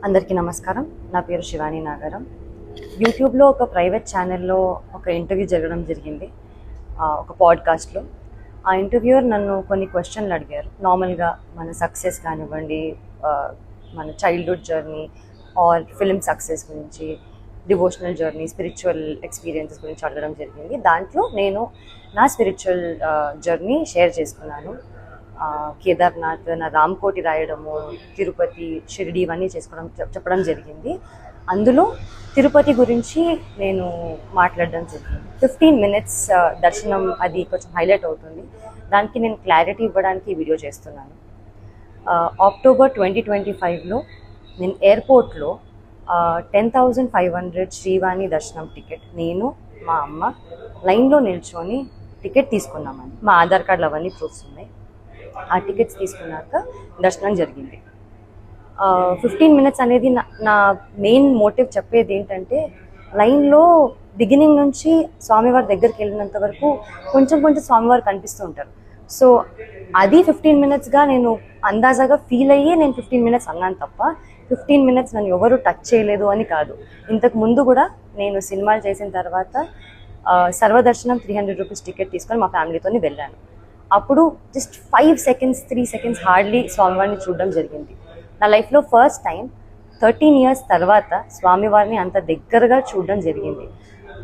అందరికీ నమస్కారం. నా పేరు శివాని నాగరం. యూట్యూబ్లో ఒక ప్రైవేట్ ఛానల్లో ఒక ఇంటర్వ్యూ జరగడం జరిగింది, ఒక పాడ్కాస్ట్లో. ఆ ఇంటర్వ్యూయర్ నన్ను కొన్ని క్వశ్చన్లు అడిగారు. నార్మల్గా మన సక్సెస్ కానివ్వండి, మన childhood journey or film success గురించి, డివోషనల్ జర్నీ, స్పిరిచువల్ ఎక్స్పీరియన్సెస్ గురించి అడగడం జరిగింది. దాంట్లో నేను నా స్పిరిచువల్ జర్నీ షేర్ చేసుకున్నాను. కేదార్నాథ్, నా రామ్కోటి రాయడము, తిరుపతి, షిరిడి ఇవన్నీ చెప్పడం జరిగింది. అందులో తిరుపతి గురించి నేను మాట్లాడడం జరిగింది. 15 minutes దర్శనం, అది కొంచెం హైలైట్ అవుతుంది. దానికి నేను క్లారిటీ ఇవ్వడానికి ఈ వీడియో చేస్తున్నాను. అక్టోబర్ 2025లో నేను ఎయిర్పోర్ట్లో 10,500 శ్రీవాణి దర్శనం టికెట్ నేను, మా అమ్మ లైన్లో నిల్చొని టికెట్ తీసుకున్నామని. మా ఆధార్ కార్డులు అవన్నీ ప్రూఫ్స్ ఉన్నాయి. ఆ టికెట్స్ తీసుకున్నాక దర్శనం జరిగింది. 15 minutes అనేది నా మెయిన్ మోటివ్ చెప్పేది ఏంటంటే, లైన్లో బిగినింగ్ నుంచి స్వామివారి దగ్గరికి వెళ్ళినంత వరకు కొంచెం స్వామివారు కనిపిస్తూ ఉంటారు. సో అది 15 minutesగా నేను అందాజాగా ఫీల్ అయ్యి నేను 15 minutes అన్నాను తప్ప 15 minutes నన్ను ఎవరు టచ్ చేయలేదు అని కాదు. ఇంతకు ముందు కూడా నేను సినిమాలు చేసిన తర్వాత సర్వదర్శనం 300 rupees టికెట్ తీసుకొని మా ఫ్యామిలీతో వెళ్ళాను. అప్పుడు జస్ట్ 5 seconds 3 seconds హార్డ్లీ స్వామివారిని చూడడం జరిగింది. నా లైఫ్లో ఫస్ట్ టైం 13 years తర్వాత స్వామివారిని అంత దగ్గరగా చూడడం జరిగింది.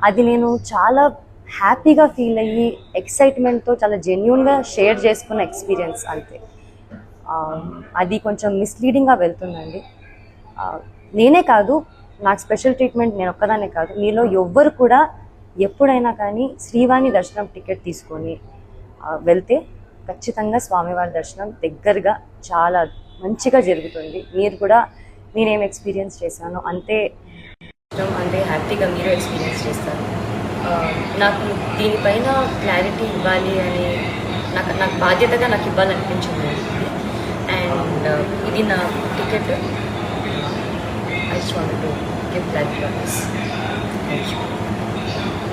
అది నేను చాలా హ్యాపీగా ఫీల్ అయ్యి ఎక్సైట్మెంట్తో చాలా జెన్యూన్గా షేర్ చేసుకున్న ఎక్స్పీరియన్స్ అంతే. అది కొంచెం మిస్లీడింగ్గా వెళ్తుందండి. నేనే కాదు, నాకు స్పెషల్ ట్రీట్మెంట్ నేను ఒక్కదానే కాదు, మీలో ఎవ్వరు కూడా ఎప్పుడైనా కానీ శ్రీవాణి దర్శనం టికెట్ తీసుకొని వెళ్తే ఖచ్చితంగా స్వామివారి దర్శనం దగ్గరగా చాలా మంచిగా జరుగుతుంది. మీరు కూడా నేనేం ఎక్స్పీరియన్స్ చేశానో అంతే హ్యాపీగా మీరు ఎక్స్పీరియన్స్ చేస్తారు. నాకు దీనిపైన క్లారిటీ ఇవ్వాలి అని నాకు బాధ్యతగా నాకు ఇవ్వాలనిపించింది. అండ్ ఇది నా ticket. I just want to give that thank you.